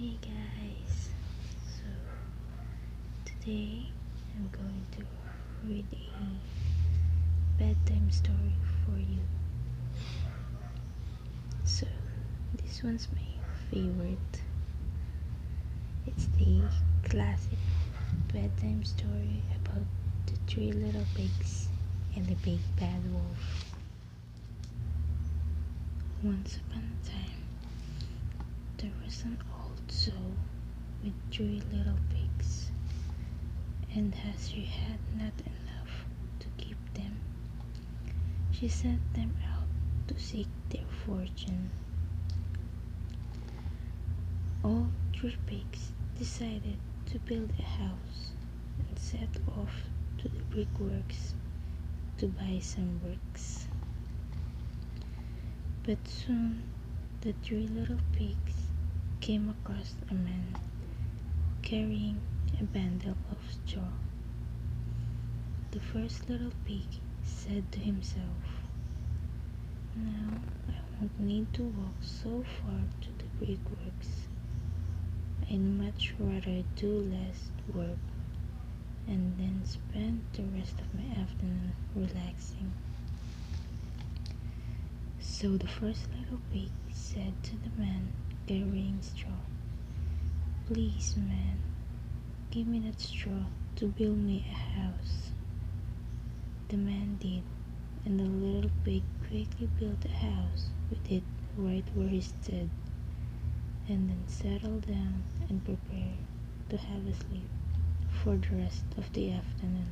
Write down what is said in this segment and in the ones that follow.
Hey guys, so today I'm going to read a bedtime story for you. So this one's my favorite. It's the classic bedtime story about the three little pigs and the big bad wolf. Once upon a time, there was an old soul with three little pigs, and as she had not enough to keep them, she sent them out to seek their fortune. All three pigs decided to build a house and set off to the brickworks to buy some bricks. But soon the three little pigs came across a man carrying a bundle of straw. The first little pig said to himself, "Now I won't need to walk so far to the brickworks. I'd much rather do less work and then spend the rest of my afternoon relaxing." So the first little pig said to the man carrying straw, "Please, man, give me that straw to build me a house." The man did, and the little pig quickly built a house with it right where he stood, and then settled down and prepared to have a sleep for the rest of the afternoon.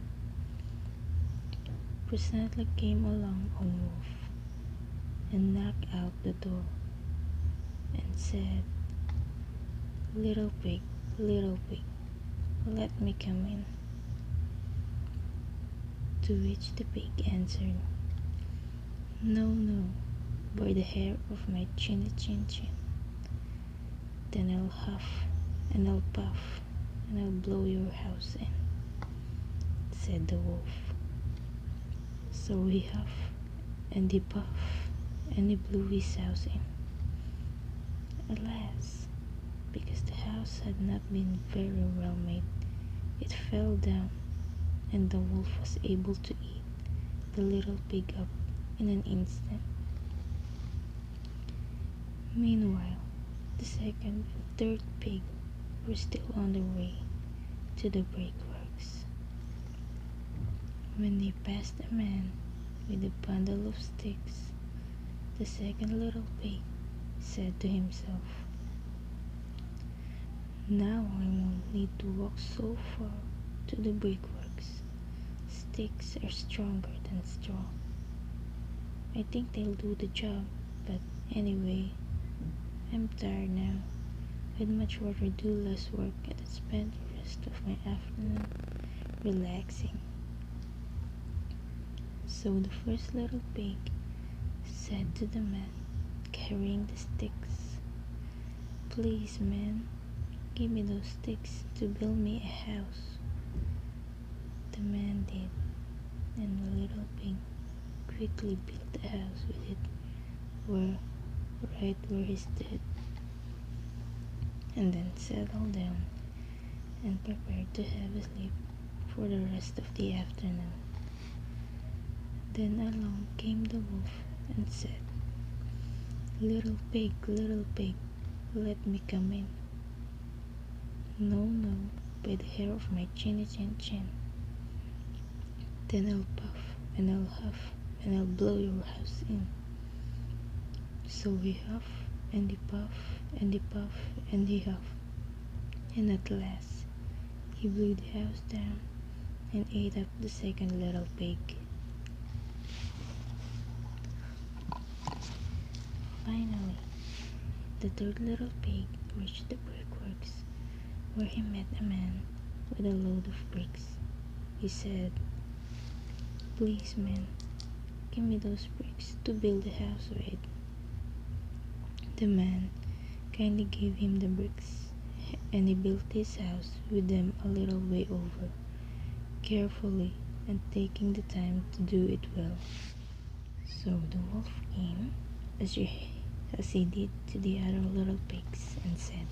Presently came along a wolf and knocked out the door and said, little pig, let me come in." To which the pig answered, "No, no, by the hair of my chinny chin chin. Then I'll huff and I'll puff and I'll blow your house in," said the wolf. So he huffed and he puffed and he blew his house in. Alas, because the house had not been very well made, it fell down, and the wolf was able to eat the little pig up in an instant. Meanwhile, the second and third pig were still on their way to the brickworks. When they passed a man with a bundle of sticks, the second little pig said to himself, "Now I won't need to walk so far to the brickworks. Sticks are stronger than straw. I think they'll do the job, but anyway, I'm tired now. I'd much rather do less work and spend the rest of my afternoon relaxing." So the first little pig said to the man carrying the sticks, "Please, man, give me those sticks to build me a house." The man did, and the little pig quickly built a house with it right where he stood, and then settled down and prepared to have a sleep for the rest of the afternoon. Then along came the wolf and said, little pig, let me come in." "No, no, by the hair of my chinny chin chin. Then I'll puff and I'll huff and I'll blow your house in." So he huffed and he puffed and he puffed and he huffed, and at last he blew the house down and ate up the second little pig. Finally, the third little pig reached the brickworks, where he met a man with a load of bricks. He said, "Please, man, give me those bricks to build a house with." The man kindly gave him the bricks, and he built his house with them a little way over, carefully and taking the time to do it well. So the wolf came as he did to the other little pigs and said,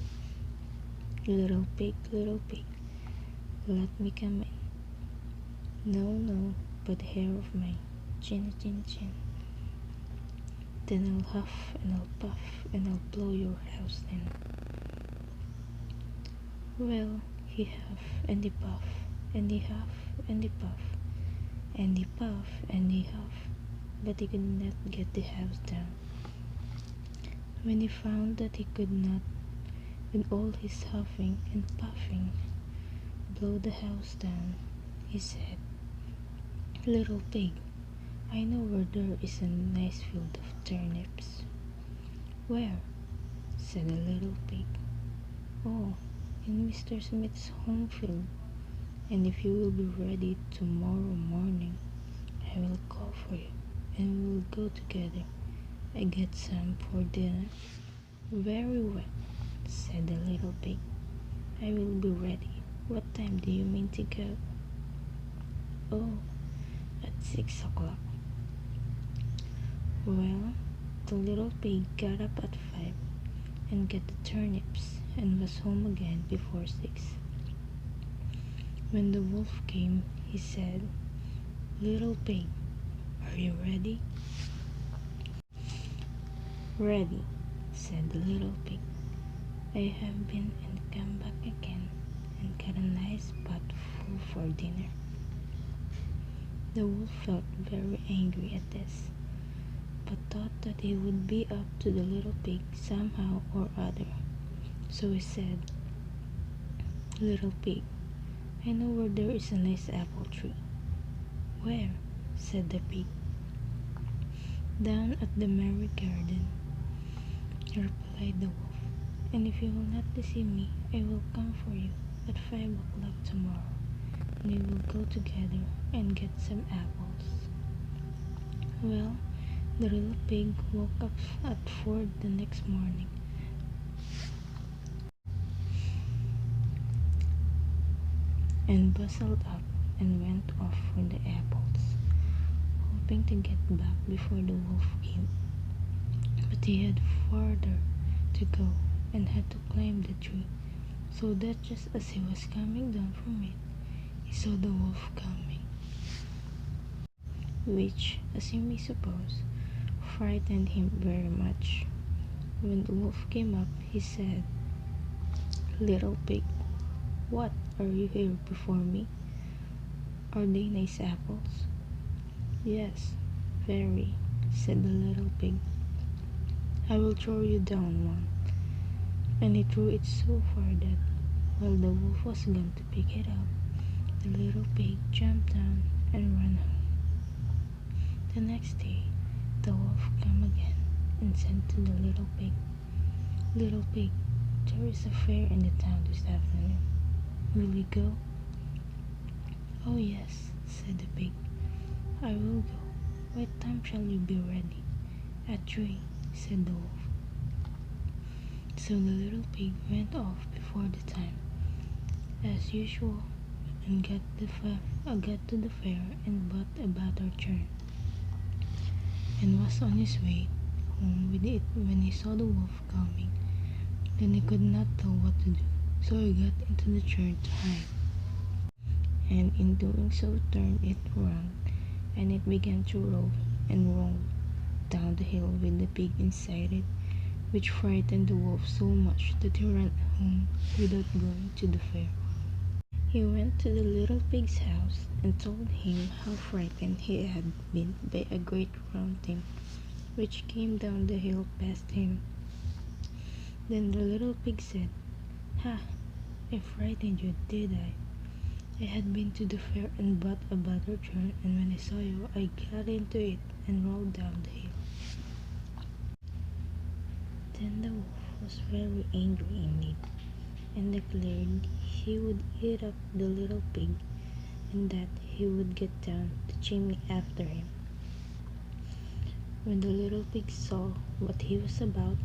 Little pig, let me come in. No, no, but hair of mine, chin, chin, chin. Then I'll huff and I'll puff and I'll blow your house in. Well, he huff and he puff and he huff and he puff and he puff and he huff, but he could not get the house down. When he found that he could not, with all his huffing and puffing, blow the house down, he said, Little pig, I know where there is a nice field of turnips. Where? Said the little pig. Oh, in Mr. Smith's home field. And if you will be ready tomorrow morning, I will call for you, and we will go together and get some for dinner. Very well, said the little pig. I will be ready. What time do you mean to go? Oh, at 6 o'clock. Well, the little pig got up at 5 and got the turnips and was home again before 6. When the wolf came, he said, Little pig, are you ready? Ready, said the little pig. I have been and come back again and got a nice pot full for dinner. The wolf felt very angry at this, but thought that he would be up to the little pig somehow or other. So he said, Little pig, I know where there is a nice apple tree. Where? Said the pig. Down at the merry garden, replied the wolf, and if you will not deceive me, I will come for you at 5 o'clock tomorrow, and we will go together and get some apples. Well, the little pig woke up at 4 the next morning and bustled up and went off for the apples, hoping to get back before the wolf came. But he had farther to go and had to climb the tree, so that just as he was coming down from it, he saw the wolf coming, which, as you may suppose, frightened him very much. When the wolf came up, he said, Little pig, what, are you here before me? Are they nice apples? Yes, very, said the little pig. I will throw you down one. And he threw it so far that, while the wolf was going to pick it up, the little pig jumped down and ran home. The next day, the wolf came again and said to the little pig, Little pig, there is a fair in the town this afternoon. Will you go? Oh yes, said the pig. I will go. What time shall you be ready? At 3, said the wolf. So the little pig went off before the time, as usual, and got to the fair and bought a butter churn, and was on his way home with it when he saw the wolf coming. Then he could not tell what to do, so he got into the churn to hide, and in doing so turned it round, and it began to roll and roll down the hill with the pig inside it, which frightened the wolf so much that he ran home without going to the fair. He went to the little pig's house and told him how frightened he had been by a great round thing which came down the hill past him. Then the little pig said, Ha! I frightened you, did I? I had been to the fair and bought a butter churn, and when I saw you, I got into it and rolled down the hill. Then the wolf was very angry indeed, and declared he would eat up the little pig, and that he would get down the chimney after him. When the little pig saw what he was about,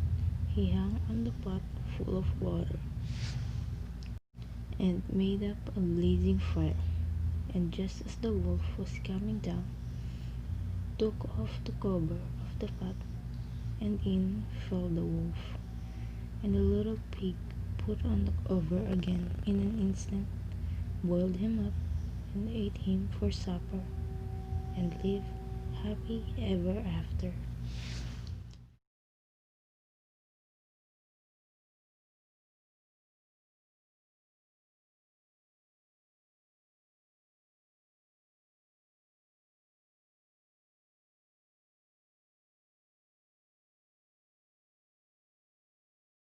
he hung on the pot full of water, and made up a blazing fire, and just as the wolf was coming down, took off the cover of the pot, and in fell the wolf, and the little pig put on the over again in an instant, boiled him up, and ate him for supper, and lived happy ever after.